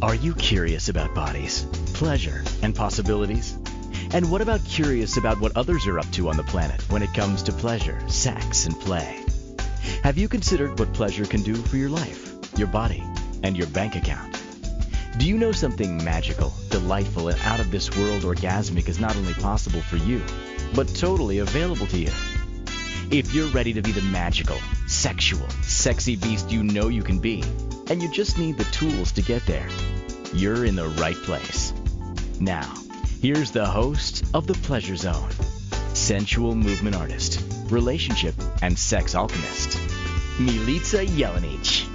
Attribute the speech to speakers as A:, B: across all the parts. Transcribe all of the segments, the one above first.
A: Are you curious about bodies, pleasure, and possibilities? And what about curious about what others are up to on the planet when it comes to pleasure, sex, and play? Have you considered what pleasure can do for your life, your body, and your bank account? Do you know something magical, delightful, and out of this world orgasmic is not only possible for you, but totally available to you? If you're ready to be the magical, sexual, sexy beast you know you can be, and you just need the tools to get there, you're in the right place. Now, here's the host of The Pleasure Zone, sensual movement artist, relationship and sex alchemist, Milica Jelenic.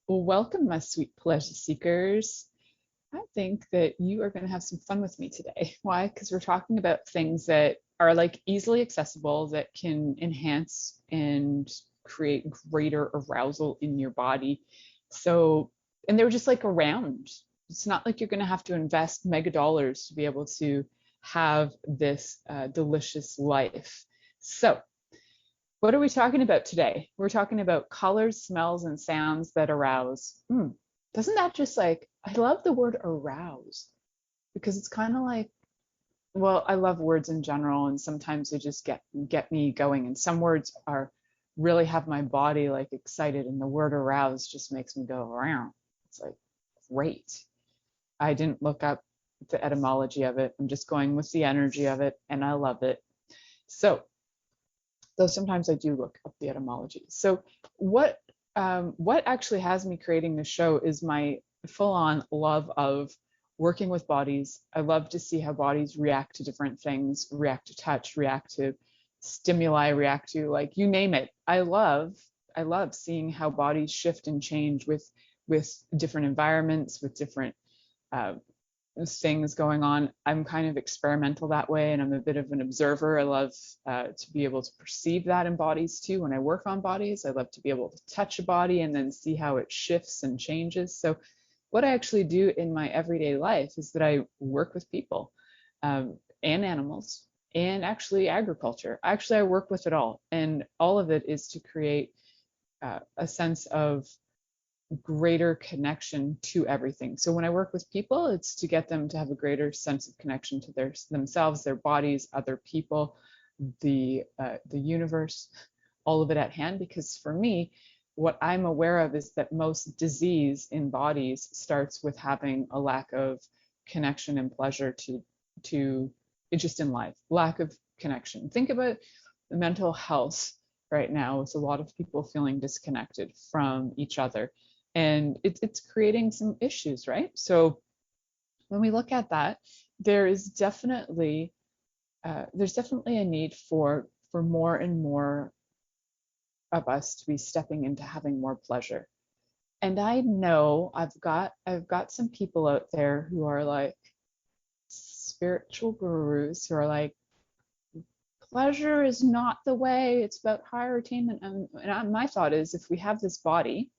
B: Welcome, my sweet pleasure seekers. I think that you are going to have some fun with me today. Why? Because we're talking about things that are like easily accessible, that can enhance and create greater arousal in your body. So, and they're just like around. It's not like you're going to have to invest mega dollars to be able to have this delicious life. So, what are we talking about today? We're talking about colors, smells, and sounds that arouse. Doesn't that just like, I love the word arouse because it's kind of like, well, I love words in general, and sometimes they just get me going. And some words are really have my body like excited, and the word arouse just makes me go around. It's like, great. I didn't look up the etymology of it. I'm just going with the energy of it, and I love it. So, though sometimes I do look up the etymology. So what actually has me creating this show is my full-on love of working with bodies. I love to see how bodies react to different things, react to touch, react to stimuli, react to like you name it. I love seeing how bodies shift and change with different environments, with different things going on. I'm kind of experimental that way, and I'm a bit of an observer. I love to be able to perceive that in bodies too. When I work on bodies, I love to be able to touch a body and then see how it shifts and changes. So what I actually do in my everyday life is that I work with people and animals and actually agriculture. Actually, I work with it all, and all of it is to create a sense of greater connection to everything. So when I work with people, it's to get them to have a greater sense of connection to themselves, their bodies, other people, the universe, all of it at hand. Because for me, what I'm aware of is that most disease in bodies starts with having a lack of connection and pleasure to just in life, lack of connection. Think about the mental health right now with a lot of people feeling disconnected from each other. And it's creating some issues, right? So when we look at that, there's definitely a need for more and more of us to be stepping into having more pleasure. And I know I've got some people out there who are like spiritual gurus who are like, pleasure is not the way, it's about higher attainment. And my thought is, if we have this body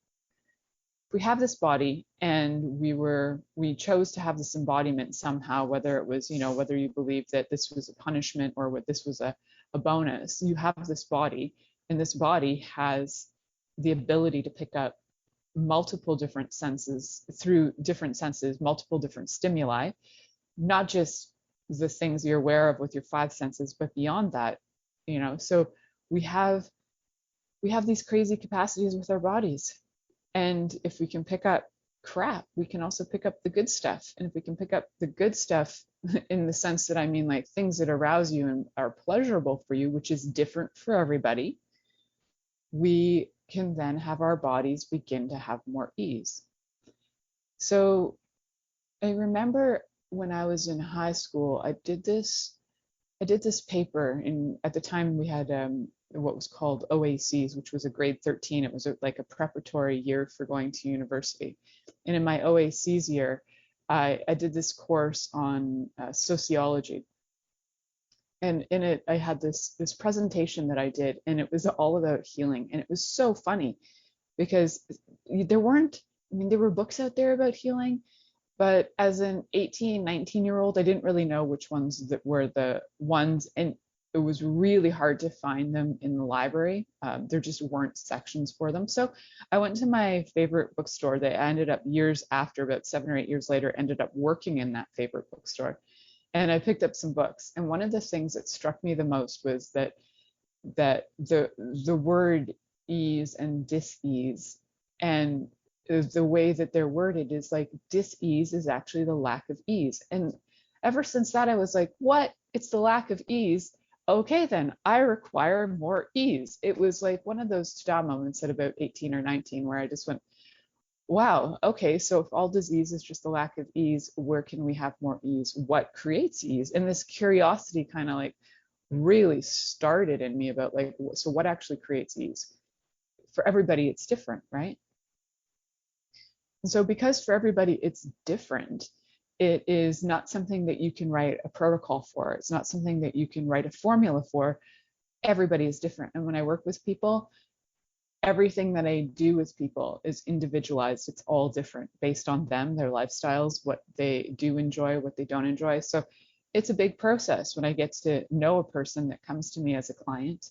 B: and we chose to have this embodiment somehow, whether it was, whether you believe that this was a punishment or what this was a bonus, you have this body, and this body has the ability to pick up multiple different senses, through different senses, multiple different stimuli, not just the things you're aware of with your five senses, but beyond that, so we have these crazy capacities with our bodies. And if we can pick up crap, we can also pick up the good stuff. And if we can pick up the good stuff in the sense that I mean like things that arouse you and are pleasurable for you, which is different for everybody, we can then have our bodies begin to have more ease. So I remember when I was in high school, I did this paper, and at the time we had what was called OACs, which was a grade 13. It was like a preparatory year for going to university. And in my OACs year, I did this course on sociology. And in it, I had this presentation that I did, and it was all about healing. And it was so funny because there were books out there about healing, but as an 18, 19-year-old, I didn't really know which ones that were the ones. And it was really hard to find them in the library. There just weren't sections for them. So I went to my favorite bookstore that I ended up years after, about 7 or 8 years later, ended up working in that favorite bookstore. And I picked up some books. And one of the things that struck me the most was that the word ease and dis-ease, and the way that they're worded is like dis-ease is actually the lack of ease. And ever since that, I was like, what? It's the lack of ease. Okay, then I require more ease. It was like one of those ta moments at about 18 or 19 where I just went, wow, okay, so if all disease is just the lack of ease, where can we have more ease? What creates ease? And this curiosity kind of like really started in me about like, so what actually creates ease? For everybody, it's different, right? And so because for everybody it's different, it is not something that you can write a protocol for. It's not something that you can write a formula for. Everybody is different. And when I work with people, everything that I do with people is individualized. It's all different based on them, their lifestyles, what they do enjoy, what they don't enjoy. So it's a big process when I get to know a person that comes to me as a client.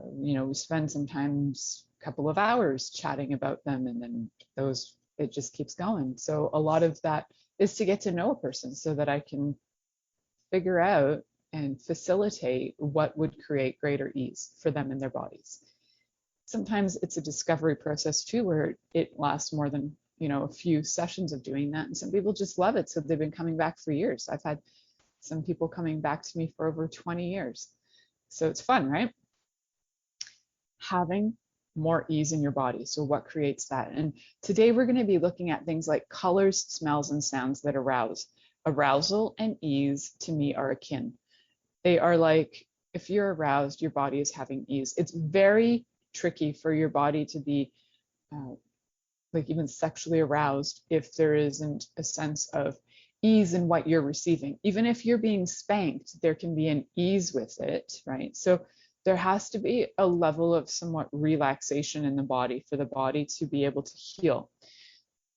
B: We spend sometimes a couple of hours chatting about them, and then it just keeps going. So a lot of that is to get to know a person so that I can figure out and facilitate what would create greater ease for them in their bodies. Sometimes it's a discovery process too, where it lasts more than a few sessions of doing that, and some people just love it, so they've been coming back for years. I've had some people coming back to me for over 20 years. So it's fun, right? Having more ease in your body. So what creates that? And today we're going to be looking at things like colors, smells, and sounds that arouse. Arousal and ease to me are akin. They are like, if you're aroused, your body is having ease. It's very tricky for your body to be like even sexually aroused if there isn't a sense of ease in what you're receiving. Even if you're being spanked, there can be an ease with it, right? So there has to be a level of somewhat relaxation in the body for the body to be able to heal.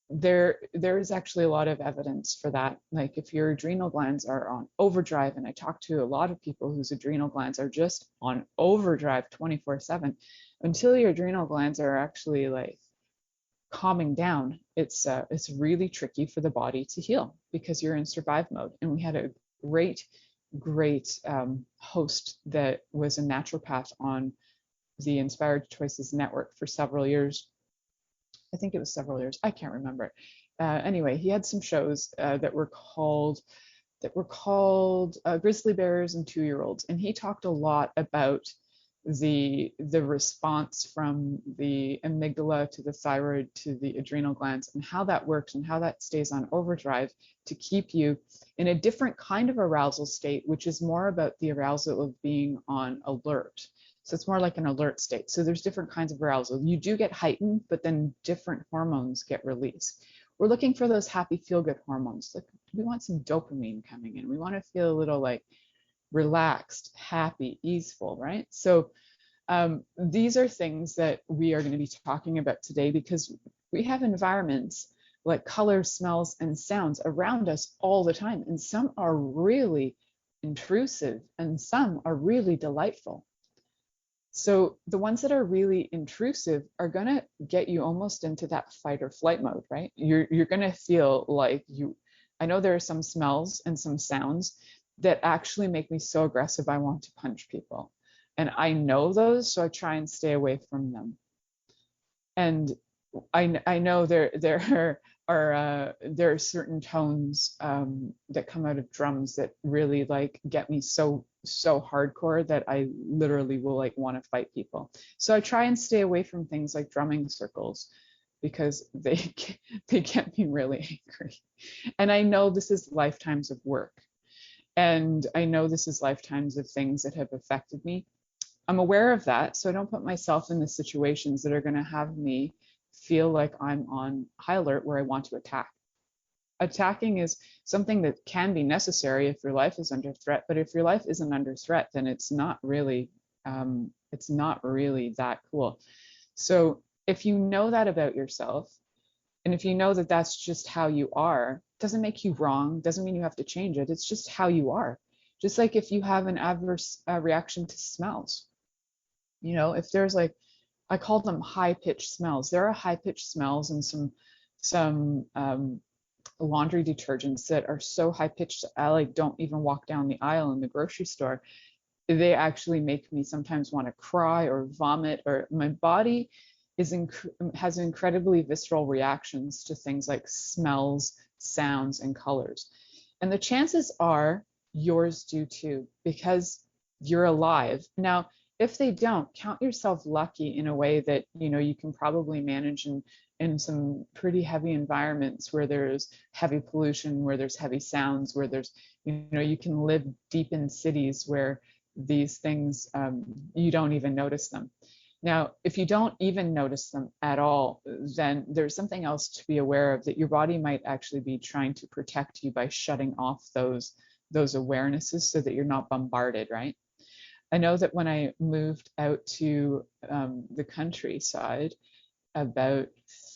B: There is actually a lot of evidence for that. Like if your adrenal glands are on overdrive, and I talk to a lot of people whose adrenal glands are just on overdrive 24/7, until your adrenal glands are actually like calming down, it's really tricky for the body to heal because you're in survive mode. And we had a great host that was a naturopath on the Inspired Choices Network for several years. I think it was several years. I can't remember. Anyway, he had some shows that were called Grizzly Bears and 2-Year-Olds, and he talked a lot about the response from the amygdala to the thyroid to the adrenal glands, and how that works and how that stays on overdrive to keep you in a different kind of arousal state, which is more about the arousal of being on alert. So it's more like an alert state. So there's different kinds of arousal. You do get heightened, but then different hormones get released. We're looking for those happy feel-good hormones. Like we want some dopamine coming in. We want to feel a little like relaxed, happy, easeful, right? So these are things that we are going to be talking about today because we have environments like colors, smells, and sounds around us all the time. And some are really intrusive and some are really delightful. So the ones that are really intrusive are going to get you almost into that fight or flight mode, right? You're going to feel like I know there are some smells and some sounds that actually make me so aggressive I want to punch people. And I know those, so I try and stay away from them. And I know there are certain tones that come out of drums that really like get me so hardcore that I literally will like want to fight people. So I try and stay away from things like drumming circles because they get me really angry. And I know this is lifetimes of work. And I know this is lifetimes of things that have affected me. I'm aware of that, so I don't put myself in the situations that are going to have me feel like I'm on high alert where I want to attack. Attacking is something that can be necessary if your life is under threat, but if your life isn't under threat, then it's not really that cool. So if you know that about yourself, and if you know that that's just how you are, doesn't make you wrong, doesn't mean you have to change it. It's just how you are. Just like if you have an adverse reaction to smells, if there's like, I call them high-pitched smells. There are high-pitched smells in some laundry detergents that are so high-pitched I like don't even walk down the aisle in the grocery store. They actually make me sometimes want to cry or vomit, or my body has incredibly visceral reactions to things like smells, sounds, and colors. And the chances are yours do too, because you're alive. Now, if they don't, count yourself lucky in a way that you can probably manage in some pretty heavy environments where there's heavy pollution, where there's heavy sounds, where there's you can live deep in cities where these things you don't even notice them. Now, if you don't even notice them at all, then there's something else to be aware of, that your body might actually be trying to protect you by shutting off those awarenesses so that you're not bombarded, right? I know that when I moved out to the countryside about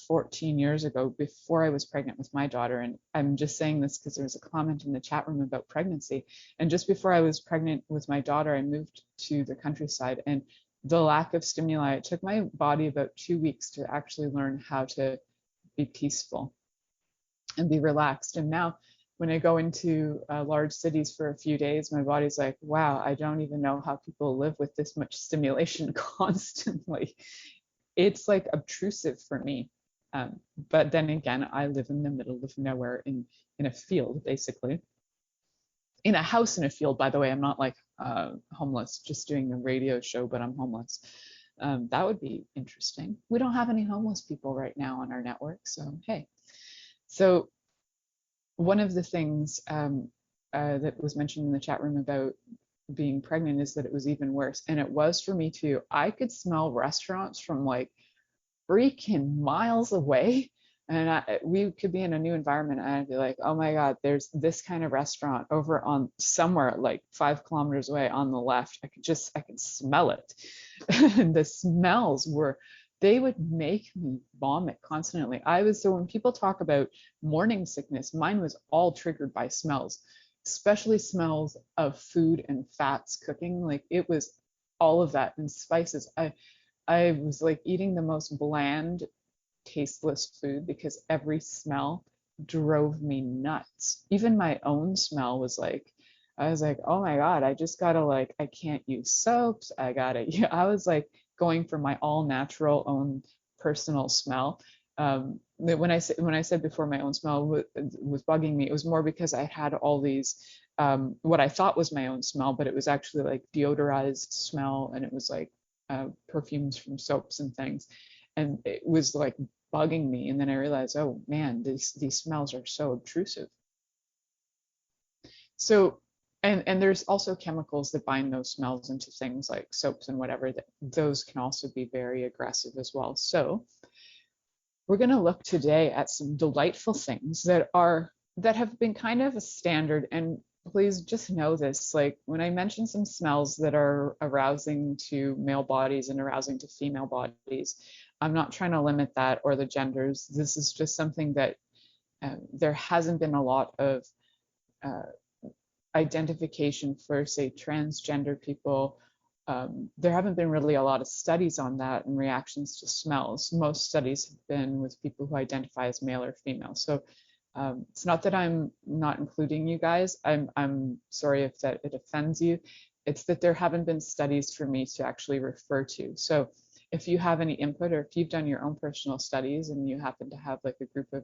B: 14 years ago, before I was pregnant with my daughter, and I'm just saying this because there was a comment in the chat room about pregnancy, and just before I was pregnant with my daughter, I moved to the countryside, and the lack of stimuli, it took my body about 2 weeks to actually learn how to be peaceful and be relaxed. And now when I go into large cities for a few days, my body's like, wow, I don't even know how people live with this much stimulation constantly. It's like obtrusive for me. But then again, I live in the middle of nowhere in a field, basically. In a house in a field, by the way. I'm not like homeless, just doing a radio show, but I'm homeless. That would be interesting. We don't have any homeless people right now on our network, so hey. So one of the things that was mentioned in the chat room about being pregnant is that it was even worse, and it was for me too. I could smell restaurants from like freaking miles away, and we could be in a new environment and I'd be like, oh my God, there's this kind of restaurant over on somewhere like 5 kilometers away on the left. I could smell it. And the smells they would make me vomit constantly. So when people talk about morning sickness, mine was all triggered by smells, especially smells of food and fats cooking. Like it was all of that, and spices. I was like eating the most bland, tasteless food because every smell drove me nuts. Even my own smell was like, I was like, oh my God, I just gotta like, I can't use soaps. I was like going for my all natural own personal smell. When I said before my own smell was bugging me, it was more because I had all these, what I thought was my own smell, but it was actually like deodorized smell, and it was like perfumes from soaps and things, and it was like bugging me. And then I realized, oh man, these smells are so obtrusive. So, and there's also chemicals that bind those smells into things like soaps and whatever, that those can also be very aggressive as well. So we're going to look today at some delightful things that have been kind of a standard. And please just know this, like when I mention some smells that are arousing to male bodies and arousing to female bodies, I'm not trying to limit that or the genders. This is just something that there hasn't been a lot of identification for, say, transgender people. There haven't been really a lot of studies on that and reactions to smells. Most studies have been with people who identify as male or female. So it's not that I'm not including you guys. I'm sorry if that it offends you. It's that there haven't been studies for me to actually refer to. So if you have any input, or if you've done your own personal studies and you happen to have like a group of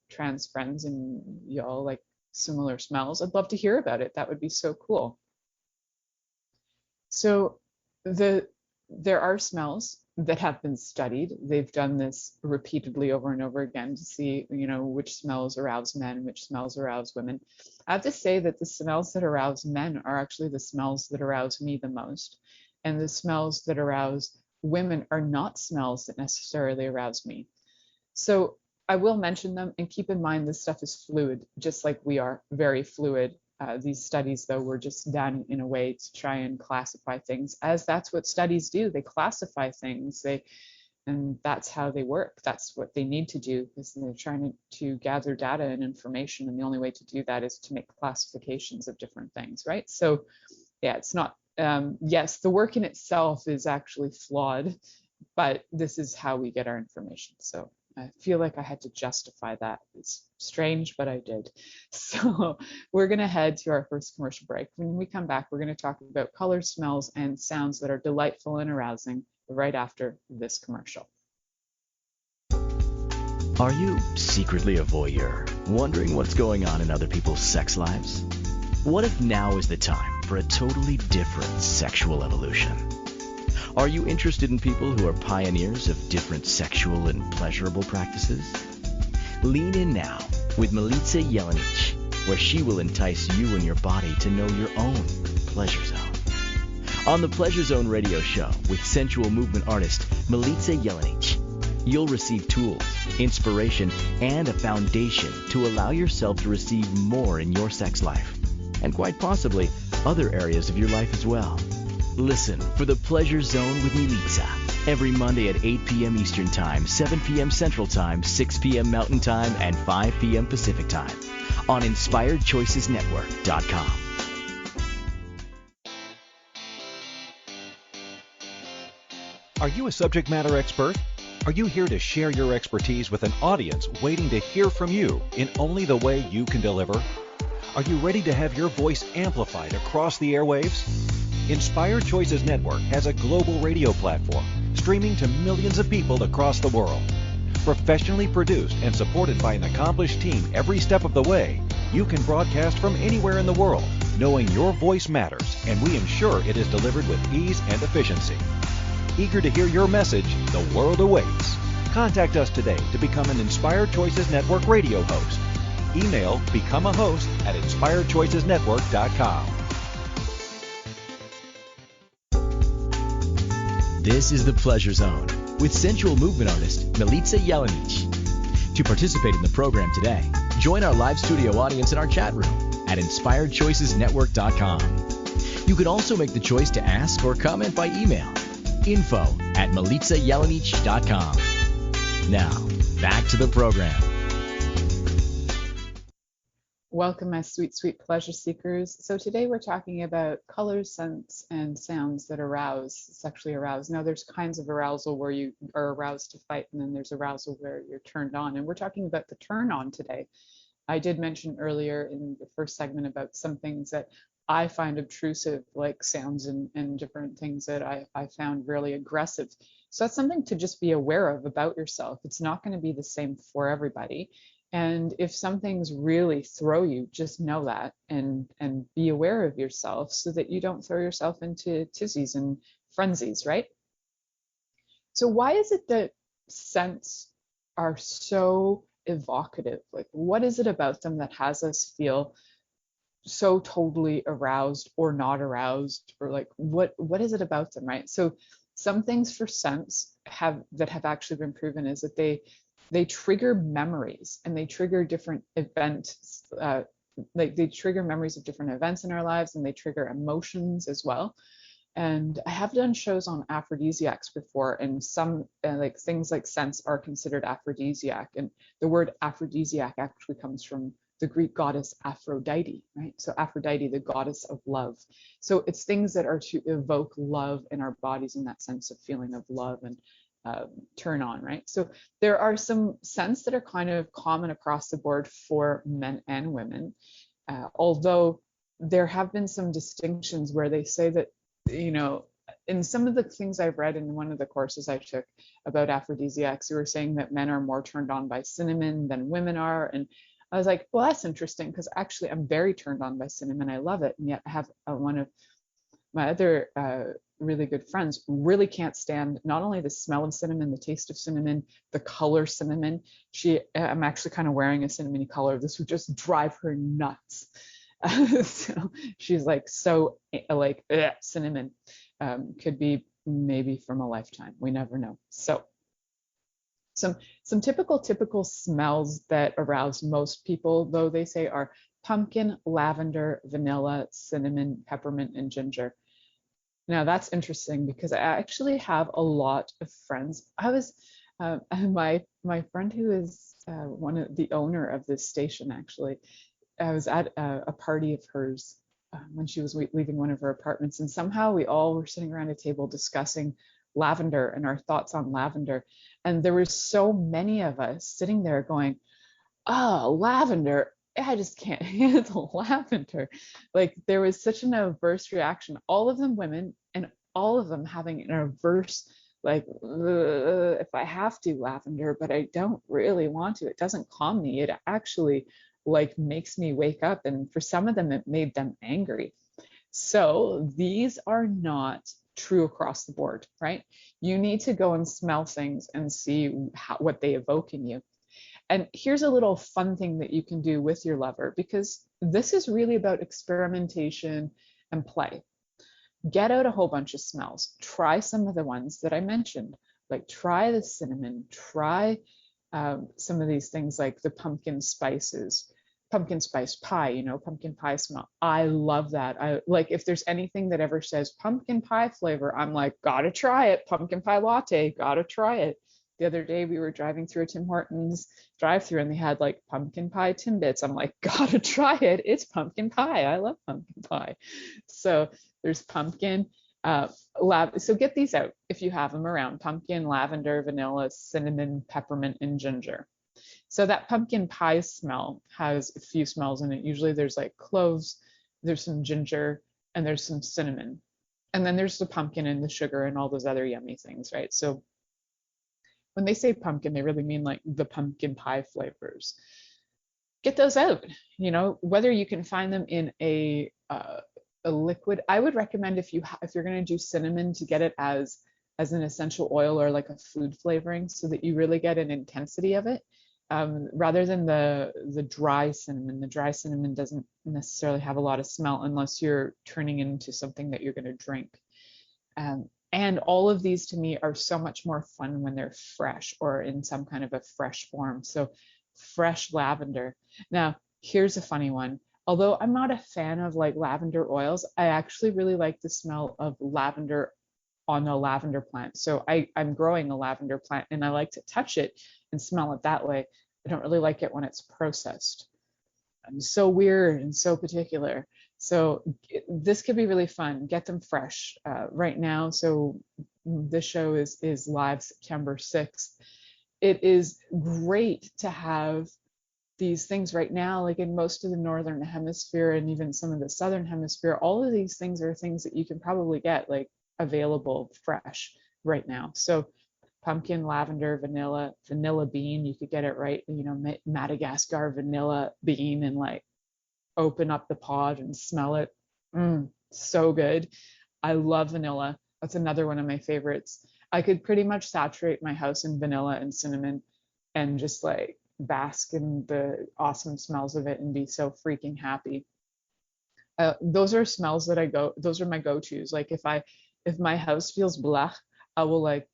B: trans friends and you all like similar smells, I'd love to hear about it. That would be so cool. So there are smells that have been studied. They've done this repeatedly over and over again to see, which smells arouse men, which smells arouse women. I have to say that the smells that arouse men are actually the smells that arouse me the most. And the smells that arouse women are not smells that necessarily arouse me. So I will mention them, and keep in mind this stuff is fluid, just like we are very fluid. These studies, though, were just done in a way to try and classify things, as that's what studies do. They classify things. and that's how they work. That's what they need to do, is they're trying to gather data and information, and the only way to do that is to make classifications of different things, right? So yeah, it's not, yes, the work in itself is actually flawed, but this is how we get our information. So I feel like I had to justify that. It's strange, but I did. So we're going to head to our first commercial break. When we come back, we're going to talk about colors, smells, and sounds that are delightful and arousing right after this commercial.
A: Are you secretly a voyeur, wondering what's going on in other people's sex lives? What if now is the time for a totally different sexual evolution? Are you interested in people who are pioneers of different sexual and pleasurable practices? Lean in now with Milica Jelenic, where she will entice you and your body to know your own pleasure zone. On the Pleasure Zone radio show with sensual movement artist Milica Jelenic, you'll receive tools, inspiration, and a foundation to allow yourself to receive more in your sex life, and quite possibly other areas of your life as well. Listen for the Pleasure Zone with Milica every Monday at 8 p.m. Eastern Time, 7 p.m. Central Time, 6 p.m. Mountain Time, and 5 p.m. Pacific Time on InspiredChoicesNetwork.com.
C: Are you a subject matter expert? Are you here to share your expertise with an audience waiting to hear from you in only the way you can deliver? Are you ready to have your voice amplified across the airwaves? Inspired Choices Network has a global radio platform streaming to millions of people across the world. Professionally produced and supported by an accomplished team every step of the way, you can broadcast from anywhere in the world, knowing your voice matters, and we ensure it is delivered with ease and efficiency. Eager to hear your message, the world awaits. Contact us today to become an Inspired Choices Network radio host. Email become a host at InspiredChoicesNetwork.com.
A: This is the Pleasure Zone with sensual movement artist Milica Jelenic. To participate in the program today, join our live studio audience in our chat room at InspiredChoicesNetwork.com. You can also make the choice to ask or comment by email, info@MilicaJelenic.com. Now, back to the program.
B: Welcome, my sweet, sweet pleasure seekers. So today we're talking about colors, scents, and sounds that arouse, sexually arouse. Now there's kinds of arousal where you are aroused to fight, and then there's arousal where you're turned on. And we're talking about the turn on today. I did mention earlier in the first segment about some things that I find obtrusive, like sounds and different things that I found really aggressive. So that's something to just be aware of about yourself. It's not going to be the same for everybody. And if some things really throw you, just know that and be aware of yourself so that you don't throw yourself into tizzies and frenzies, right? So why is it that scents are so evocative? Like, what is it about them that has us feel so totally aroused or not aroused, or like what is it about them, right? So some things for scents have actually been proven is that they trigger memories, and they trigger different events, like they trigger memories of different events in our lives, and they trigger emotions as well. And I have done shows on aphrodisiacs before, and some like things like scents are considered aphrodisiac. And the word aphrodisiac actually comes from the Greek goddess Aphrodite, right? So Aphrodite, the goddess of love. So it's things that are to evoke love in our bodies, in that sense of feeling of love and turn on, right? So there are some scents that are kind of common across the board for men and women, although there have been some distinctions where they say that, you know, in some of the things I've read in one of the courses I took about aphrodisiacs, they were saying that men are more turned on by cinnamon than women are. And I was like, well, that's interesting, because actually I'm very turned on by cinnamon. I love it. And yet I have one of my other really good friends really can't stand not only the smell of cinnamon, the taste of cinnamon, the color cinnamon. I'm actually kind of wearing a cinnamony color. This would just drive her nuts. So she's like, so like cinnamon could be maybe from a lifetime. We never know. So some typical smells that arouse most people, though, they say are pumpkin, lavender, vanilla, cinnamon, peppermint, and ginger. Now that's interesting because I actually have a lot of friends. I was my friend who is one of the owner of this station actually. I was at a party of hers when she was leaving one of her apartments, and somehow we all were sitting around a table discussing lavender and our thoughts on lavender. And there were so many of us sitting there going, oh, lavender. I just can't handle lavender. Like there was such an adverse reaction. All of them women, and all of them having an adverse, like, if I have to, lavender, but I don't really want to. It doesn't calm me. It actually like makes me wake up. And for some of them, it made them angry. So these are not true across the board, right? You need to go and smell things and see what they evoke in you. And here's a little fun thing that you can do with your lover, because this is really about experimentation and play. Get out a whole bunch of smells. Try some of the ones that I mentioned, like try the cinnamon, try some of these things like the pumpkin spices, pumpkin spice pie, you know, pumpkin pie smell. I love that. I like if there's anything that ever says pumpkin pie flavor, I'm like, gotta try it. Pumpkin pie latte, gotta try it. The other day we were driving through a Tim Hortons drive-through and they had like pumpkin pie Timbits. I'm like, gotta try it. It's pumpkin pie. I love pumpkin pie. So there's pumpkin. So get these out if you have them around. Pumpkin, lavender, vanilla, cinnamon, peppermint, and ginger. So that pumpkin pie smell has a few smells in it. Usually there's like cloves, there's some ginger, and there's some cinnamon. And then there's the pumpkin and the sugar and all those other yummy things, right? So when they say pumpkin, they really mean like the pumpkin pie flavors. Get those out, you know, whether you can find them in a liquid. I would recommend if you're going to do cinnamon to get it as an essential oil or like a food flavoring so that you really get an intensity of it. Rather than the dry cinnamon. The dry cinnamon doesn't necessarily have a lot of smell unless you're turning it into something that you're going to drink. And all of these to me are so much more fun when they're fresh or in some kind of a fresh form. So fresh lavender. Now, here's a funny one. Although I'm not a fan of like lavender oils, I actually really like the smell of lavender on a lavender plant. So I'm growing a lavender plant and I like to touch it and smell it that way. I don't really like it when it's processed. I'm so weird and so particular. So this could be really fun. Get them fresh right now. So this show is live September 6th. It is great to have these things right now, like in most of the northern hemisphere and even some of the southern hemisphere. All of these things are things that you can probably get like available fresh right now. So pumpkin, lavender, vanilla bean, you could get it right, you know, Madagascar vanilla bean and like open up the pod and smell it. So good. I love vanilla. That's another one of my favorites. I could pretty much saturate my house in vanilla and cinnamon and just like bask in the awesome smells of it and be so freaking happy. Those are smells that those are my go-tos. Like if my house feels blah, I will like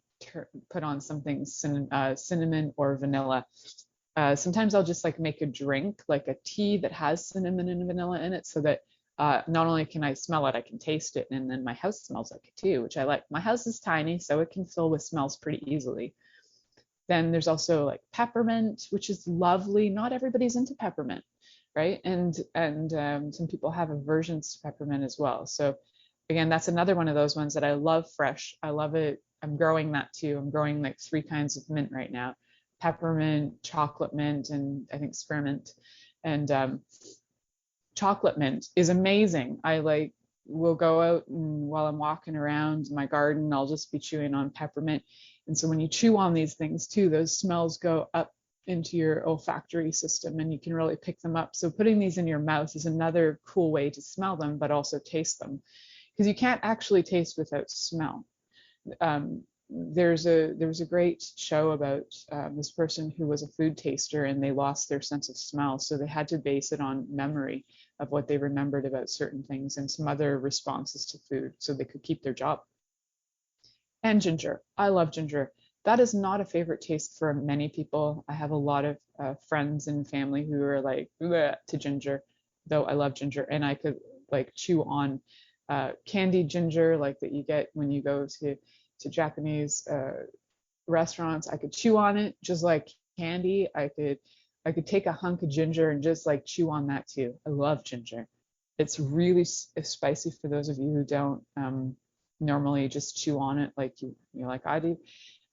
B: put on something cinnamon or vanilla. Sometimes I'll just like make a drink, like a tea that has cinnamon and vanilla in it so that not only can I smell it, I can taste it. And then my house smells like it too, which I like. My house is tiny, so it can fill with smells pretty easily. Then there's also like peppermint, which is lovely. Not everybody's into peppermint, right? And some people have aversions to peppermint as well. So again, that's another one of those ones that I love fresh. I love it. I'm growing that too. I'm growing like 3 kinds of mint right now: peppermint, chocolate mint, and I think spearmint. And chocolate mint is amazing. I like will go out and while I'm walking around my garden, I'll just be chewing on peppermint. And so when you chew on these things too, those smells go up into your olfactory system and you can really pick them up. So putting these in your mouth is another cool way to smell them, but also taste them, because you can't actually taste without smell. There was a great show about this person who was a food taster and they lost their sense of smell. So they had to base it on memory of what they remembered about certain things and some other responses to food so they could keep their job. And ginger. I love ginger. That is not a favorite taste for many people. I have a lot of friends and family who are like bleh to ginger, though I love ginger and I could like chew on candied ginger, like that you get when you go to Japanese restaurants. I could chew on it just like candy. I could take a hunk of ginger and just like chew on that too. I love ginger. It's really spicy for those of you who don't normally just chew on it like you like I do.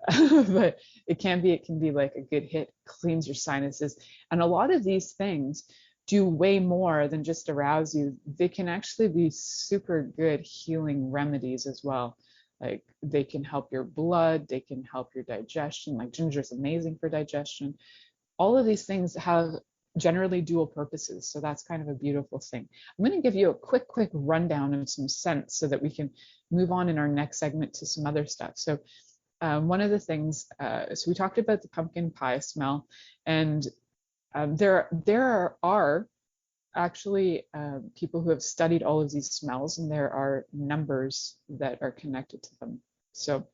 B: But it can be like a good hit, cleans your sinuses. And a lot of these things do way more than just arouse you. They can actually be super good healing remedies as well. Like they can help your blood, they can help your digestion. Like ginger is amazing for digestion. All of these things have generally dual purposes. So that's kind of a beautiful thing. I'm going to give you a quick rundown of some scents so that we can move on in our next segment to some other stuff. So one of the things, so we talked about the pumpkin pie smell, and there are actually people who have studied all of these smells, and there are numbers that are connected to them. So I'm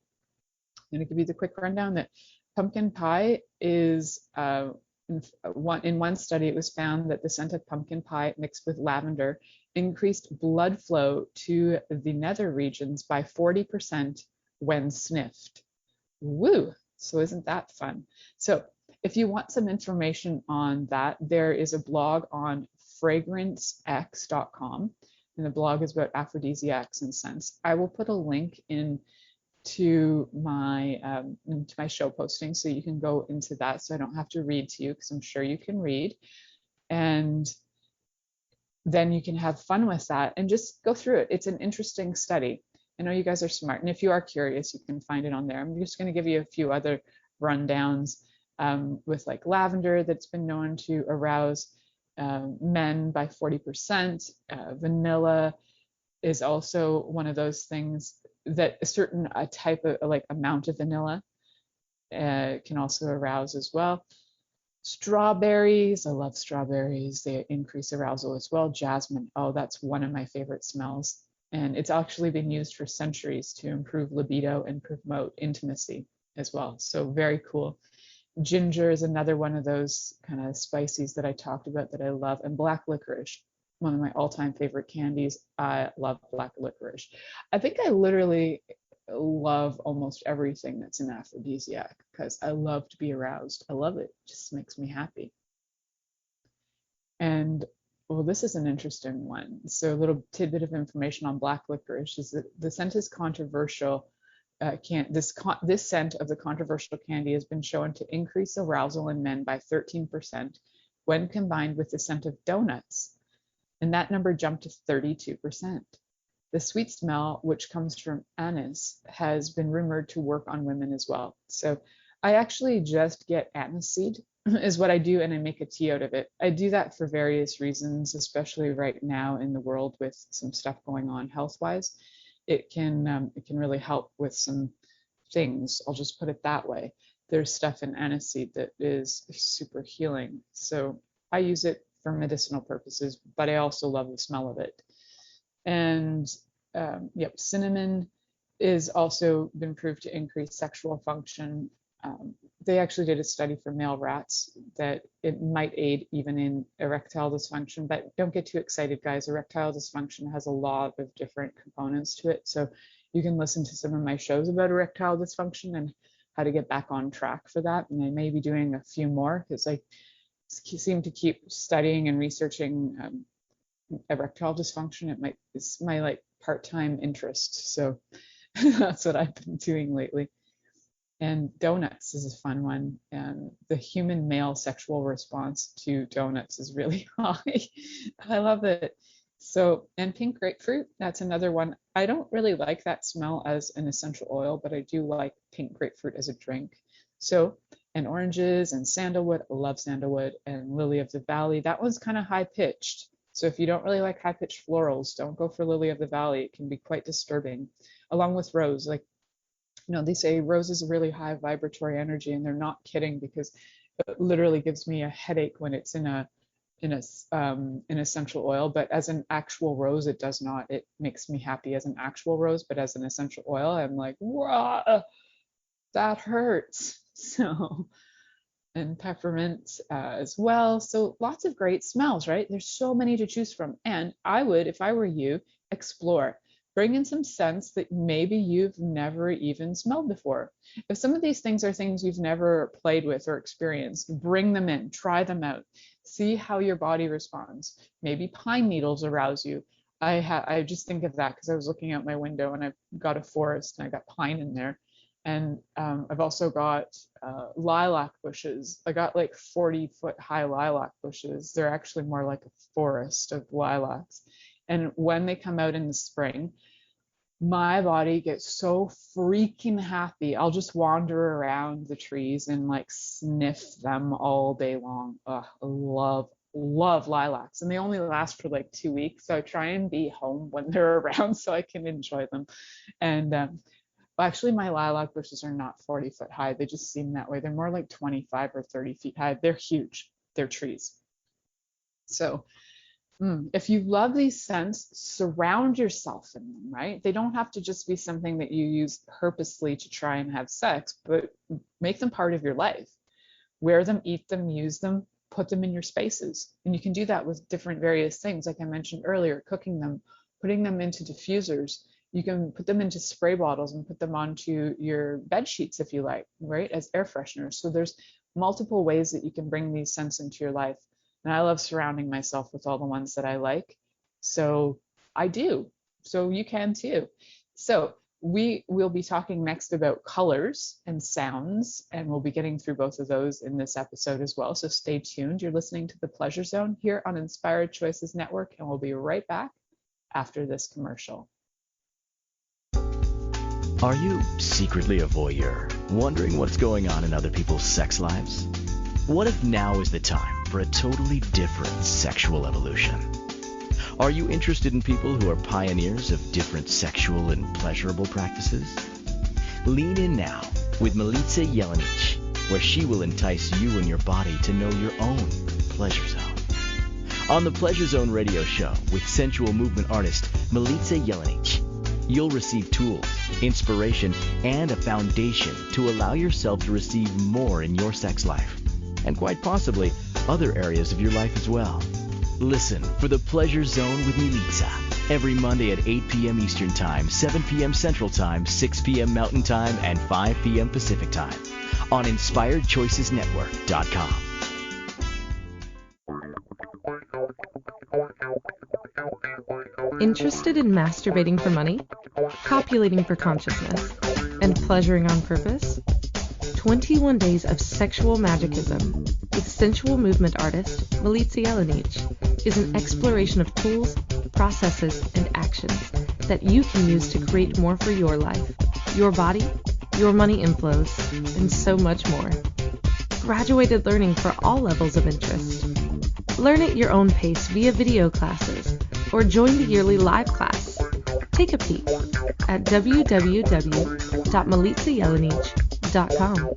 B: going to give you the quick rundown that pumpkin pie is, in one study, it was found that the scent of pumpkin pie mixed with lavender increased blood flow to the nether regions by 40% when sniffed. Woo! So isn't that fun? So if you want some information on that, there is a blog on fragrancex.com, and the blog is about aphrodisiacs and scents. I will put a link into my show posting, so you can go into that, so I don't have to read to you, because I'm sure you can read, and then you can have fun with that and just go through it. It's an interesting study. I know you guys are smart, and if you are curious, you can find it on there. I'm just going to give you a few other rundowns with like lavender that's been known to arouse men by 40%. Vanilla is also one of those things that a certain type of like amount of vanilla can also arouse as well. Strawberries, I love strawberries. They increase arousal as well. Jasmine, oh, that's one of my favorite smells. And it's actually been used for centuries to improve libido and promote intimacy as well. So very cool. Ginger is another one of those kind of spices that I talked about that I love. And black licorice, one of my all-time favorite candies. I love black licorice. I think I literally love almost everything that's an aphrodisiac because I love to be aroused. I love it. It just makes me happy. And well, this is an interesting one. So a little tidbit of information on black licorice is that the scent is controversial. This scent of the controversial candy has been shown to increase arousal in men by 13% when combined with the scent of donuts, and that number jumped to 32%. The sweet smell, which comes from anise, has been rumored to work on women as well. So I actually just get anise seed is what I do, and I make a tea out of it. I do that for various reasons, especially right now in the world with some stuff going on health-wise. It can really help with some things. I'll just put it that way. There's stuff in anise seed that is super healing. So I use it for medicinal purposes, but I also love the smell of it. And yep, cinnamon is also been proved to increase sexual function. They actually did a study for male rats that it might aid even in erectile dysfunction, but don't get too excited, guys. Erectile dysfunction has a lot of different components to it. So you can listen to some of my shows about erectile dysfunction and how to get back on track for that. And I may be doing a few more because I seem to keep studying and researching erectile dysfunction. It's my like part-time interest. So that's what I've been doing lately. And donuts is a fun one. And the human male sexual response to donuts is really high. I love it. So, and pink grapefruit, that's another one. I don't really like that smell as an essential oil, but I do like pink grapefruit as a drink. So, and oranges and sandalwood, I love sandalwood, and lily of the valley. That one's kind of high pitched. So if you don't really like high pitched florals, don't go for lily of the valley. It can be quite disturbing, along with rose. Like, they say rose is a really high vibratory energy, and they're not kidding, because it literally gives me a headache when it's in an essential oil. But as an actual rose, it does not. It makes me happy as an actual rose, but as an essential oil, I'm like, wow, that hurts. So, and peppermint as well. So lots of great smells, right? There's so many to choose from. And I would, if I were you, explore. bring in some scents that maybe you've never even smelled before. If some of these things are things you've never played with or experienced, bring them in, try them out, see how your body responds. Maybe pine needles arouse you. I just think of that because I was looking out my window and I've got a forest and I got pine in there. And I've also got lilac bushes. I got like 40-foot high lilac bushes. They're actually more like a forest of lilacs. And when they come out in the spring, my body gets so freaking happy. I'll just wander around the trees and like sniff them all day long. Ugh, I love lilacs. And they only last for like 2 weeks. So I try and be home when they're around so I can enjoy them. And actually, my lilac bushes are not 40-foot high. They just seem that way. They're more like 25 or 30 feet high. They're huge. They're trees. So if you love these scents, surround yourself in them, right? They don't have to just be something that you use purposely to try and have sex, but make them part of your life. Wear them, eat them, use them, put them in your spaces. And you can do that with different various things, like I mentioned earlier, cooking them, putting them into diffusers. You can put them into spray bottles and put them onto your bed sheets if you like, right, as air fresheners. So there's multiple ways that you can bring these scents into your life. And I love surrounding myself with all the ones that I like. So I do. So you can too. So we will be talking next about colors and sounds, and we'll be getting through both of those in this episode as well. So stay tuned. You're listening to The Pleasure Zone here on Inspired Choices Network, and we'll be right back after this commercial.
A: Are you secretly a voyeur, wondering what's going on in other people's sex lives? What if now is the time for a totally different sexual evolution? Are you interested in people who are pioneers of different sexual and pleasurable practices? Lean in now with Milica Jelenic, where she will entice you and your body to know your own pleasure zone. On the Pleasure Zone radio show with sensual movement artist Milica Jelenic, you'll receive tools, inspiration, and a foundation to allow yourself to receive more in your sex life, and quite possibly other areas of your life as well. Listen for The Pleasure Zone with Milica every Monday at 8 p.m. Eastern Time, 7 p.m. Central Time, 6 p.m. Mountain Time, and 5 p.m. Pacific Time on InspiredChoicesNetwork.com.
D: Interested in masturbating for money, copulating for consciousness, and pleasuring on purpose? 21 Days of Sexual Magicism with sensual movement artist Milica Jelenic is an exploration of tools, processes, and actions that you can use to create more for your life, your body, your money inflows, and so much more. Graduated learning for all levels of interest. Learn at your own pace via video classes or join the yearly live class. Take a peek at www.milicajelenic.com.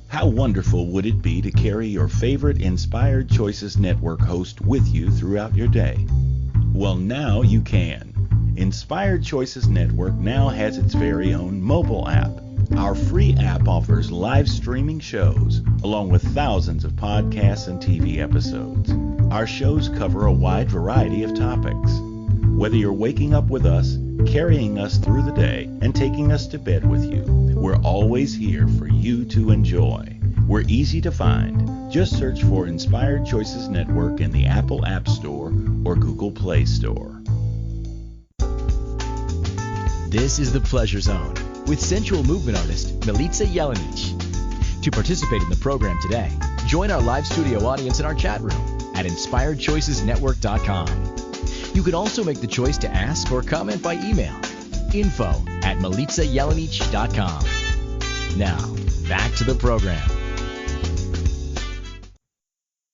E: How wonderful would it be to carry your favorite Inspired Choices Network host with you throughout your day? Well, now you can. Inspired Choices Network now has its very own mobile app. Our free app offers live streaming shows, along with thousands of podcasts and TV episodes. Our shows cover a wide variety of topics. Whether you're waking up with us, carrying us through the day, and taking us to bed with you, we're always here for you to enjoy. We're easy to find. Just search for Inspired Choices Network in the Apple App Store or Google Play Store.
A: This is The Pleasure Zone with sensual movement artist Milica Jelenic. To participate in the program today, join our live studio audience in our chat room at InspiredChoicesNetwork.com. You can also make the choice to ask or comment by email, info@MilicaJelenic.com. Now, back to the program.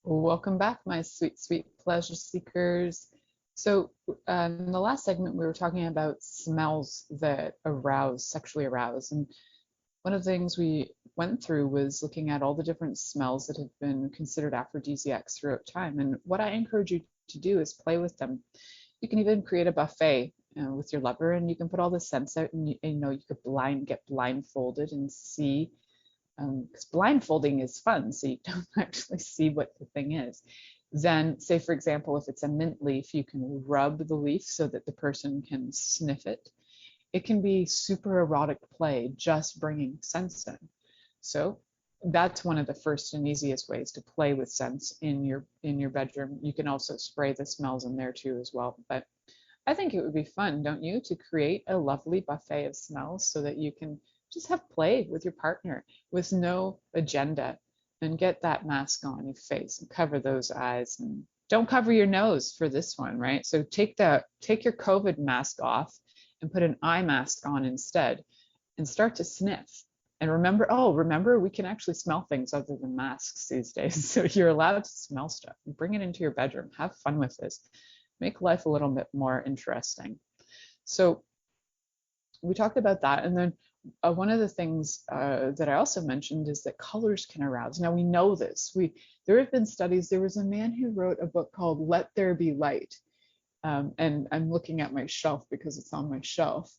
B: Welcome back, my sweet, sweet pleasure seekers. So in the last segment, we were talking about smells that arouse, sexually arouse. And one of the things we went through was looking at all the different smells that have been considered aphrodisiacs throughout time. And what I encourage you to do is play with them. You can even create a buffet with your lover, and you can put all the scents out, and you could get blindfolded and see. Because blindfolding is fun, so you don't actually see what the thing is. then say, for example, if it's a mint leaf, you can rub the leaf so that the person can sniff it. It can be super erotic play, just bringing scents in. So that's one of the first and easiest ways to play with scents in your bedroom. You can also spray the smells in there too as well. But I think it would be fun, don't you, to create a lovely buffet of smells so that you can just have play with your partner with no agenda, and get that mask on your face and cover those eyes, and don't cover your nose for this one, right? So take your COVID mask off and put an eye mask on instead, and start to sniff. And remember, we can actually smell things other than masks these days. So you're allowed to smell stuff. Bring it into your bedroom. Have fun with this. Make life a little bit more interesting. So we talked about that. And then one of the things that I also mentioned is that colors can arouse. Now we know this. There have been studies. There was a man who wrote a book called Let There Be Light. And I'm looking at my shelf because it's on my shelf.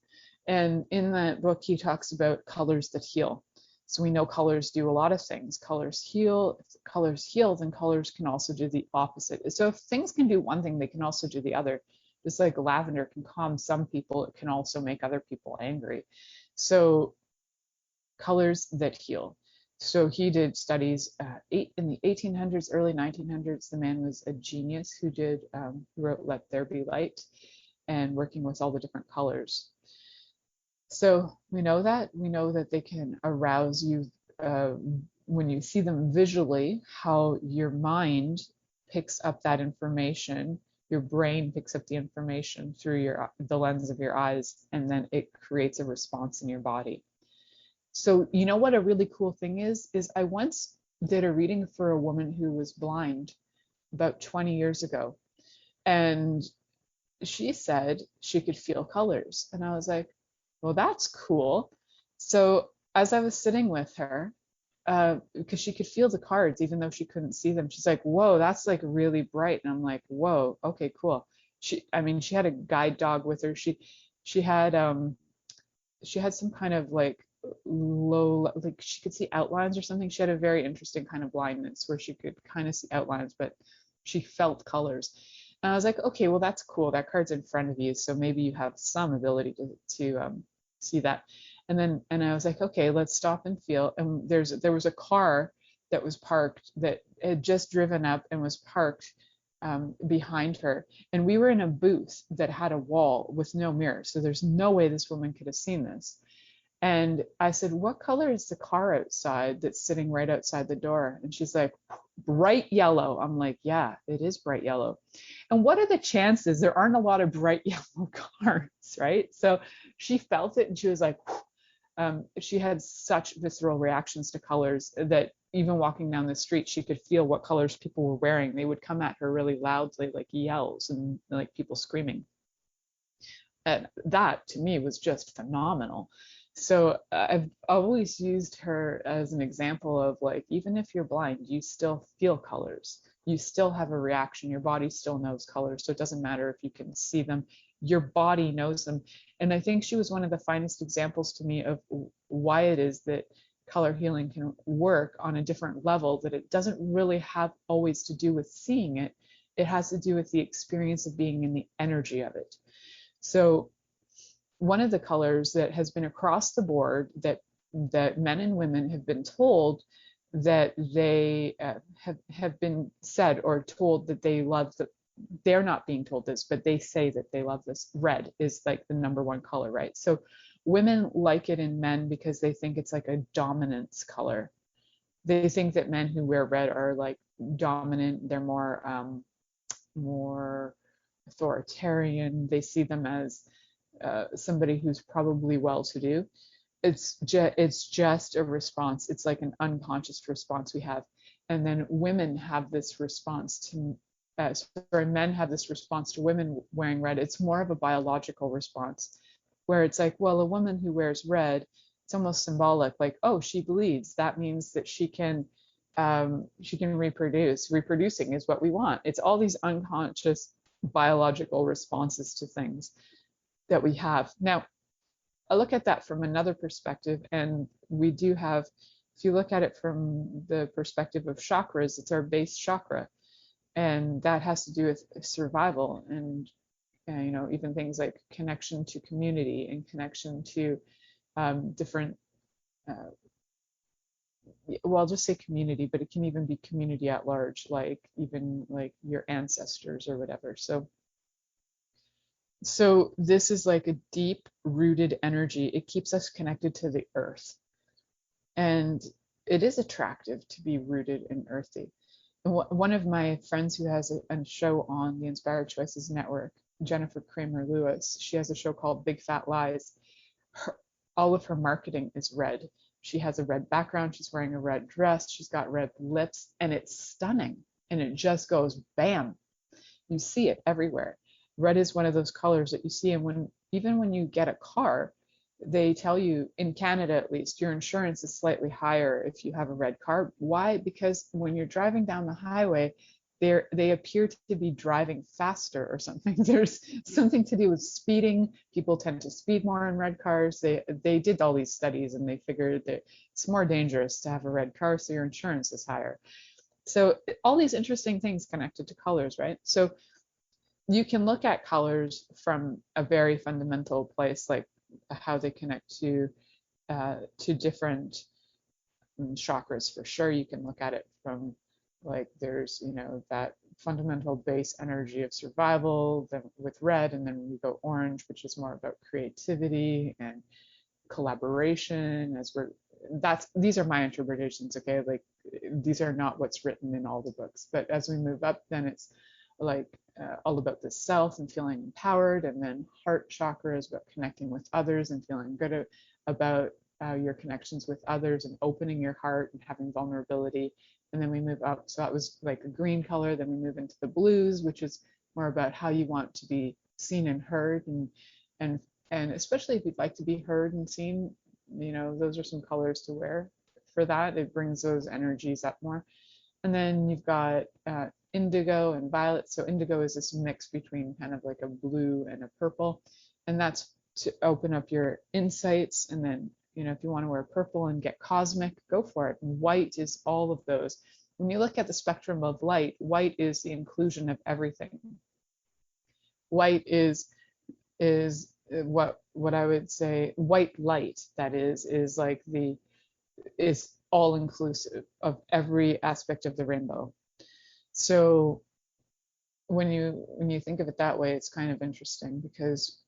B: And in that book, he talks about colors that heal. So we know colors do a lot of things. Colors heal. If colors heal, then colors can also do the opposite. So if things can do one thing, they can also do the other. Just like lavender can calm some people, it can also make other people angry. So colors that heal. So he did studies in the 1800s, early 1900s. The man was a genius who wrote Let There Be Light, and working with all the different colors. So we know that they can arouse you when you see them visually, how your mind picks up that information, your brain picks up the information through the lens of your eyes, and then it creates a response in your body. So you know what a really cool thing is I once did a reading for a woman who was blind about 20 years ago, and she said she could feel colors. And I was like, well, that's cool. So as I was sitting with her, because she could feel the cards even though she couldn't see them, she's like, whoa, that's like really bright. And I'm like, whoa, okay, cool. She had a guide dog with her. She had some kind of like like she could see outlines or something. She had a very interesting kind of blindness where she could kind of see outlines, but she felt colors. And I was like, okay, well, that's cool. That card's in front of you, so maybe you have some ability to see that. And I was like, okay, let's stop and feel. And there was a car that was parked, that had just driven up and was parked behind her. And we were in a booth that had a wall with no mirror, so there's no way this woman could have seen this. And I said, what color is the car outside that's sitting right outside the door? And she's like, bright yellow. I'm like, yeah, it is bright yellow. And what are the chances? There aren't a lot of bright yellow cars, right? So she felt it, and she was like, she had such visceral reactions to colors that even walking down the street, she could feel what colors people were wearing. They would come at her really loudly, like yells and like people screaming. And that to me was just phenomenal. So I've always used her as an example of, like, even if you're blind, you still feel colors. You still have a reaction. Your body still knows colors. So it doesn't matter if you can see them. Your body knows them. And I think she was one of the finest examples to me of why it is that color healing can work on a different level, that it doesn't really have always to do with seeing it. It has to do with the experience of being in the energy of it. So one of the colors that has been across the board that men and women have been told that they have been said or told that they love, they're not being told this, but they say that they love this. Red is like the number one color, right? So women like it in men because they think it's like a dominance color. They think that men who wear red are like dominant. They're more authoritarian. They see them as somebody who's probably well-to-do. It's just a response. It's like an unconscious response we have. And then women have this response to, men have this response to women wearing red. It's more of a biological response, where it's like, well, a woman who wears red, it's almost symbolic, like, oh, she bleeds. That means that she can reproduce. Reproducing is what we want. It's all these unconscious biological responses to things that we have. Now, I look at that from another perspective, and we do have, if you look at it from the perspective of chakras, it's our base chakra. And that has to do with survival and, even things like connection to community and connection to different, uh, well, I'll just say community, but it can even be community at large, like even like your ancestors or whatever. So this is like a deep rooted energy. It keeps us connected to the earth. And it is attractive to be rooted and earthy. And one of my friends who has a show on the Inspired Choices Network, Jennifer Kramer Lewis, she has a show called Big Fat Lies. All of her marketing is red. She has a red background. She's wearing a red dress. She's got red lips, and it's stunning. And it just goes bam. You see it everywhere. Red is one of those colors that you see, and even when you get a car, they tell you, in Canada at least, your insurance is slightly higher if you have a red car. Why? Because when you're driving down the highway, they appear to be driving faster or something. There's something to do with speeding. People tend to speed more in red cars. They did all these studies and they figured that it's more dangerous to have a red car, so your insurance is higher. So all these interesting things connected to colors, right? So you can look at colors from a very fundamental place, like how they connect to different chakras. For sure, you can look at it from, like, there's that fundamental base energy of survival, then with red, and then we go orange, which is more about creativity and collaboration. These are my interpretations, okay? Like, these are not what's written in all the books, but as we move up, then it's like all about the self and feeling empowered, and then heart chakra is about connecting with others and feeling good about your connections with others and opening your heart and having vulnerability. And then we move up, so that was like a green color. Then we move into the blues, which is more about how you want to be seen and heard, and especially if you'd like to be heard and seen, those are some colors to wear for that. It brings those energies up more. And then you've got indigo and violet. So indigo is this mix between kind of like a blue and a purple, and that's to open up your insights. And then, if you want to wear purple and get cosmic, go for it. White is all of those. When you look at the spectrum of light, white is the inclusion of everything. White is what I would say, white light, that is like is all inclusive of every aspect of the rainbow. So when you think of it that way, it's kind of interesting, because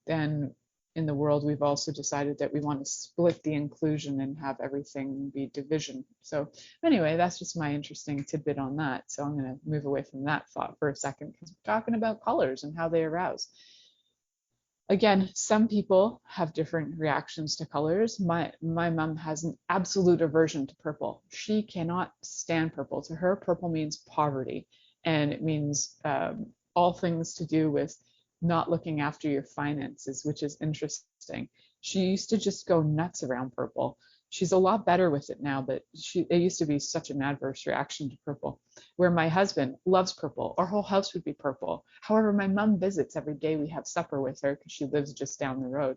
B: then in the world we've also decided that we want to split the inclusion and have everything be division. So anyway, that's just my interesting tidbit on that. So I'm going to move away from that thought for a second, because we're talking about colors and how they arouse. Again, some people have different reactions to colors. My mom has an absolute aversion to purple. She cannot stand purple. To her, purple means poverty, and it means all things to do with not looking after your finances, which is interesting. She used to just go nuts around purple. She's a lot better with it now, but it used to be such an adverse reaction to purple. Where my husband loves purple, our whole house would be purple. However, my mom visits every day. We have supper with her because she lives just down the road.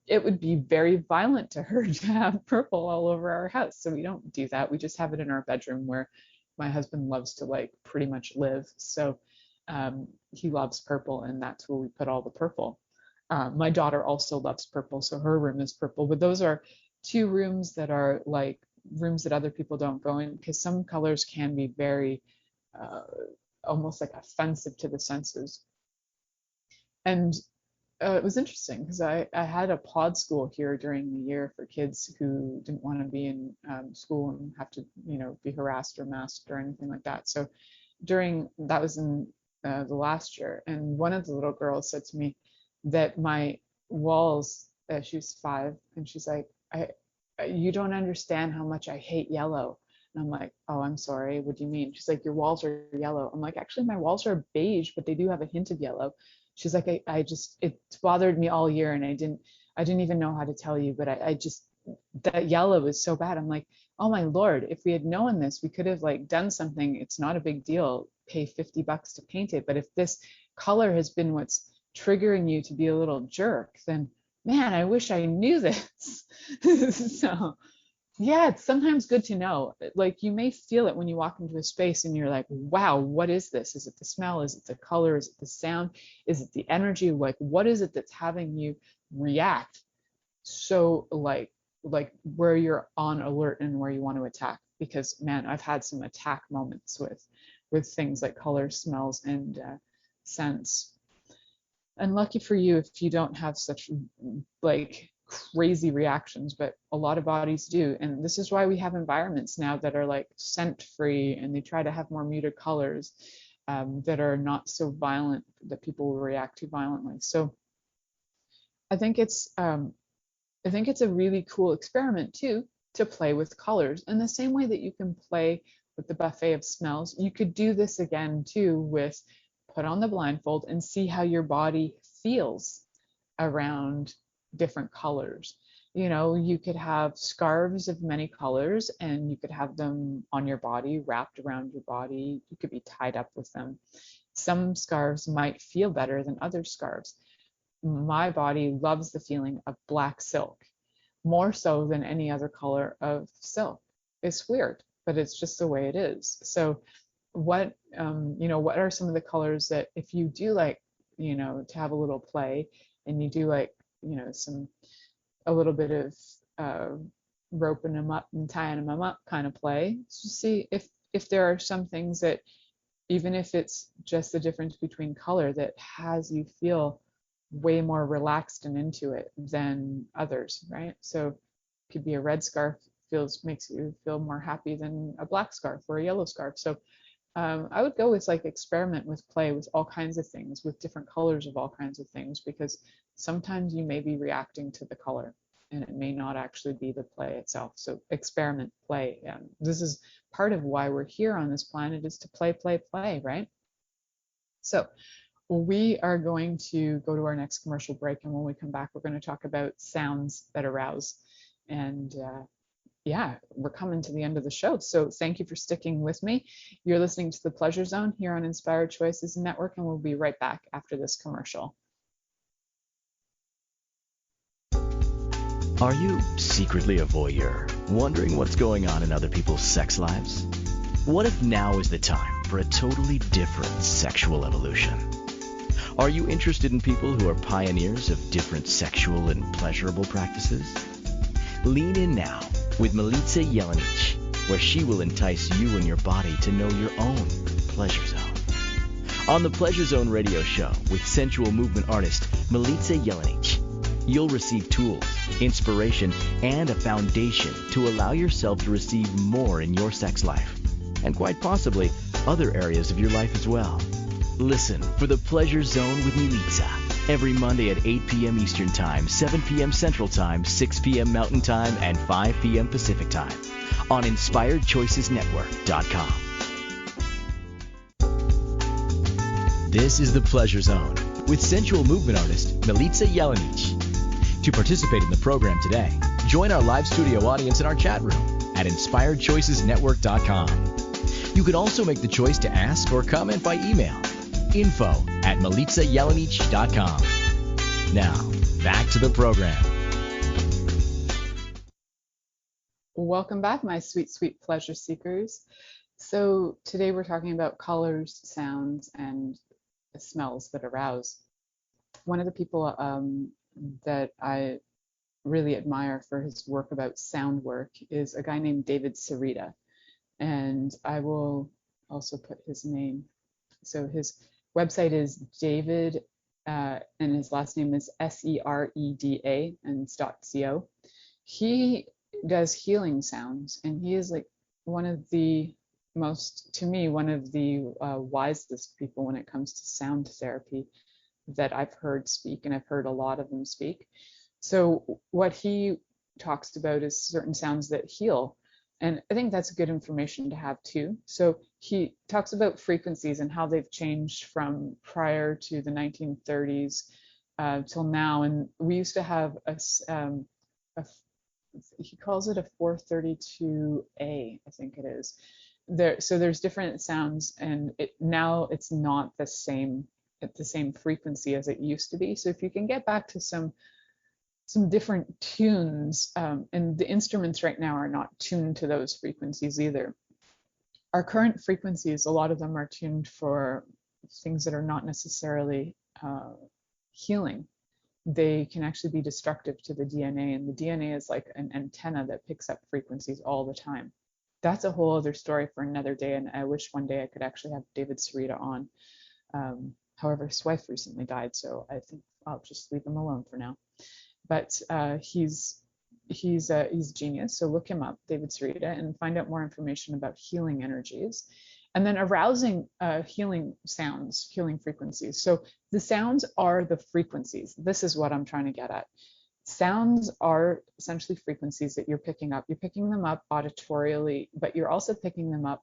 B: It would be very violent to her to have purple all over our house. So we don't do that. We just have it in our bedroom, where my husband loves to, like, pretty much live. So he loves purple, and that's where we put all the purple. My daughter also loves purple, so her room is purple. But those are two rooms that are like rooms that other people don't go in, because some colors can be very almost like offensive to the senses. And it was interesting, because I had a pod school here during the year for kids who didn't want to be in school and have to be harassed or masked or anything like that. So that was in the last year, and one of the little girls said to me that my walls, she was 5, and she's like, you don't understand how much I hate yellow. And I'm like, oh, I'm sorry, what do you mean? She's like, your walls are yellow. I'm like, actually, my walls are beige, but they do have a hint of yellow. She's like, it bothered me all year, and I didn't even know how to tell you, but I just, that yellow is so bad. I'm like, oh my Lord, if we had known this, we could have like done something. It's not a big deal, pay $50 to paint it. But if this color has been what's triggering you to be a little jerk, then man, I wish I knew this. So Yeah, it's sometimes good to know. Like you may feel it when you walk into a space and you're like, wow, what is this? Is it the smell? Is it the color? Is it the sound? Is it the energy? Like, what is it that's having you react so like where you're on alert and where you want to attack? Because man, I've had some attack moments with things like color, smells, and scents. And lucky for you if you don't have such like crazy reactions, but a lot of bodies do. And this is why we have environments now that are like scent free and they try to have more muted colors that are not so violent that people will react to violently. So I think it's a really cool experiment too to play with colors. In the same way that you can play with the buffet of smells, you could do this again too with put on the blindfold and see how your body feels around different colors. You know, you could have scarves of many colors and you could have them on your body, wrapped around your body. You could be tied up with them. Some scarves might feel better than other scarves. My body loves the feeling of black silk more so than any other color of silk. It's weird, but it's just the way it is. So what are some of the colors that if you do like, to have a little play and you do like, a little bit of uh, roping them up and tying them up kind of play, to see if there are some things that even if it's just the difference between color that has you feel way more relaxed and into it than others, right? So it could be a red scarf makes you feel more happy than a black scarf or a yellow scarf. So I would go with like experiment with play with all kinds of things, with different colors of all kinds of things, because sometimes you may be reacting to the color and it may not actually be the play itself. So experiment, play. This is part of why we're here on this planet, is to play, play, play, right? So we are going to go to our next commercial break, and when we come back, we're going to talk about sounds that arouse. And yeah, we're coming to the end of the show. So thank you for sticking with me. You're listening to The Pleasure Zone here on Inspired Choices Network, and we'll be right back after this commercial.
A: Are you secretly a voyeur, wondering what's going on in other people's sex lives? What if now is the time for a totally different sexual evolution? Are you interested in people who are pioneers of different sexual and pleasurable practices? Lean in now with Milica Jelenic, where she will entice you and your body to know your own pleasure zone. On the Pleasure Zone radio show with sensual movement artist Milica Jelenic, you'll receive tools, inspiration, and a foundation to allow yourself to receive more in your sex life, and quite possibly other areas of your life as well. Listen for the Pleasure Zone with Milica every Monday at 8 p.m. Eastern Time, 7 p.m. Central Time, 6 p.m. Mountain Time, and 5 p.m. Pacific Time on InspiredChoicesNetwork.com. This is the Pleasure Zone with sensual movement artist Milica Jelenic. To participate in the program today, join our live studio audience in our chat room at InspiredChoicesNetwork.com. You can also make the choice to ask or comment by email. info@MilicaJelenic.com. Now, back to the program.
B: Welcome back, my sweet, sweet pleasure seekers. So today we're talking about colors, sounds, and smells that arouse. One of the people that I really admire for his work about sound work is a guy named David Sereda. And I will also put his name. So his website is David, and his last name is Sereda, and .co. He does healing sounds, and he is like one of the wisest people when it comes to sound therapy that I've heard speak, and I've heard a lot of them speak. So what he talks about is certain sounds that heal. And I think that's good information to have too. So he talks about frequencies and how they've changed from prior to the 1930s till now. And we used to have he calls it a 432A, I think it is. So there's different sounds, and now it's not the same, at the same frequency as it used to be. So if you can get back to some some different tunes, and the instruments right now are not tuned to those frequencies either. Our current frequencies, a lot of them are tuned for things that are not necessarily healing. They can actually be destructive to the DNA, and the DNA is like an antenna that picks up frequencies all the time. That's a whole other story for another day, and I wish one day I could actually have David Sarita on. However, his wife recently died, so I think I'll just leave him alone for now. But he's genius, so look him up, David Sarita, and find out more information about healing energies. And then arousing healing sounds, healing frequencies. So the sounds are the frequencies. This is what I'm trying to get at. Sounds are essentially frequencies that you're picking up. You're picking them up auditorially, but you're also picking them up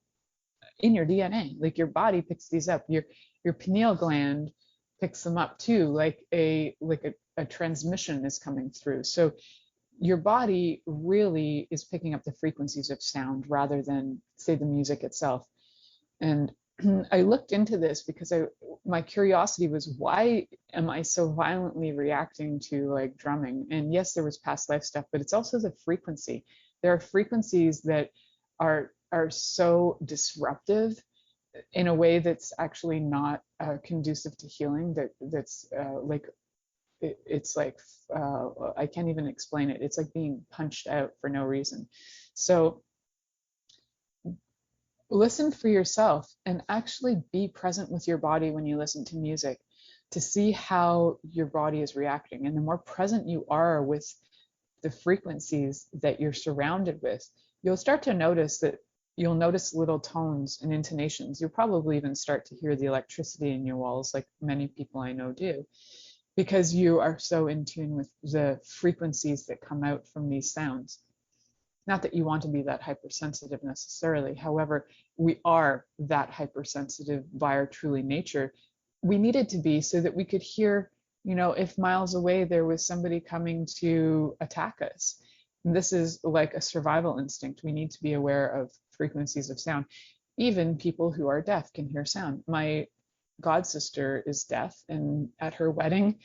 B: in your DNA. Like your body picks these up. Your pineal gland picks them up too, like a transmission is coming through. So your body really is picking up the frequencies of sound rather than, say, the music itself. And I looked into this because my curiosity was, why am I so violently reacting to like drumming? And yes, there was past life stuff, but it's also the frequency. There are frequencies that are so disruptive in a way that's actually not conducive to healing. That's like it's like I can't even explain it. It's like being punched out for no reason. So listen for yourself and actually be present with your body when you listen to music to see how your body is reacting. And the more present you are with the frequencies that you're surrounded with, you'll start to notice that you'll notice little tones and intonations. You'll probably even start to hear the electricity in your walls, like many people I know do, because you are so in tune with the frequencies that come out from these sounds. Not that you want to be that hypersensitive necessarily. However, we are that hypersensitive by our truly nature. We needed to be so that we could hear, if miles away there was somebody coming to attack us. And this is like a survival instinct. We need to be aware of frequencies of sound. Even people who are deaf can hear sound. My god sister is deaf, and at her wedding,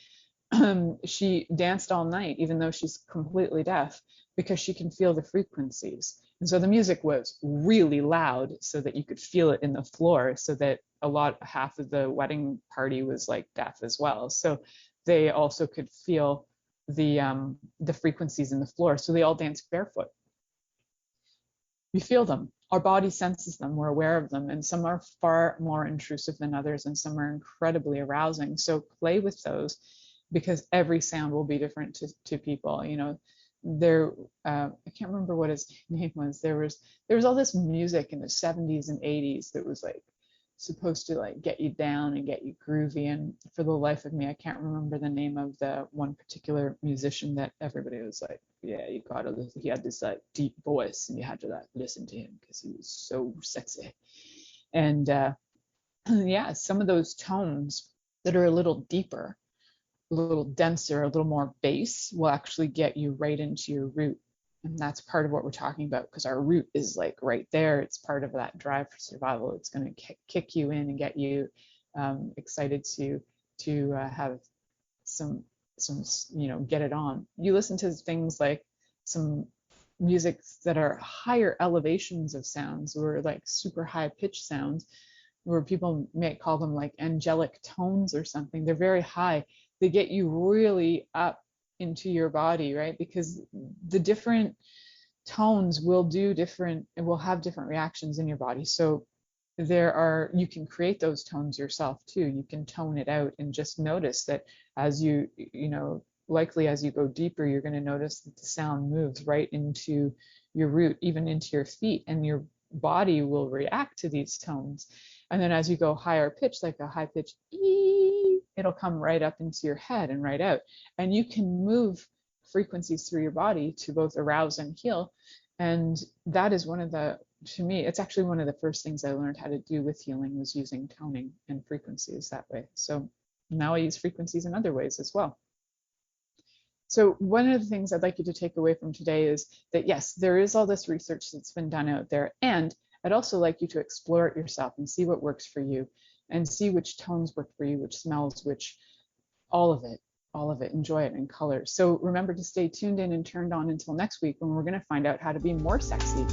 B: she danced all night, even though she's completely deaf, because she can feel the frequencies. And so the music was really loud so that you could feel it in the floor, so that half of the wedding party was like deaf as well. So they also could feel the frequencies in the floor. So they all danced barefoot. We feel them. Our body senses them. We're aware of them. And some are far more intrusive than others, and some are incredibly arousing. So play with those, because every sound will be different to people. I can't remember what his name was. There was all this music in the 70s and 80s that was like supposed to like get you down and get you groovy, and for the life of me I can't remember the name of the one particular musician that everybody was like, yeah, you gotta listen. He had this like deep voice and you had to like listen to him because he was so sexy. And yeah, some of those tones that are a little deeper, a little denser, a little more bass will actually get you right into your root. And that's part of what we're talking about, because our root is like right there. It's part of that drive for survival. It's going to kick you in and get you excited to have some get it on. You listen to things like some music that are higher elevations of sounds, or like super high pitched sounds, where people may call them like angelic tones or something. They're very high. They get you really up into your body, right? Because the different tones will have different reactions in your body. So you can create those tones yourself too. You can tone it out and just notice that as likely as you go deeper, you're going to notice that the sound moves right into your root, even into your feet, and your body will react to these tones. And then as you go higher pitch, like a high pitch E, it'll come right up into your head and right out. And you can move frequencies through your body to both arouse and heal. And that is to me, it's actually one of the first things I learned how to do with healing, was using toning and frequencies that way. So now I use frequencies in other ways as well. So one of the things I'd like you to take away from today is that, yes, there is all this research that's been done out there, and I'd also like you to explore it yourself and see what works for you, and see which tones work for you, which smells, all of it. all of it, enjoy it in colors. So remember to stay tuned in and turned on until next week, when we're going to find out how to be more sexy.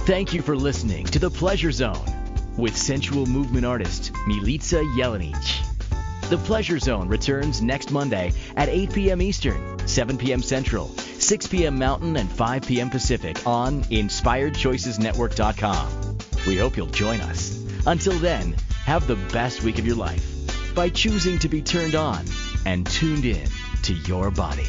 A: Thank you for listening to The Pleasure Zone with sensual movement artist Milica Jelenic. The Pleasure Zone returns next Monday at 8 p.m. Eastern, 7 p.m. Central, 6 p.m. Mountain, and 5 p.m. Pacific on InspiredChoicesNetwork.com. We hope you'll join us. Until then, have the best week of your life by choosing to be turned on and tuned in to your body.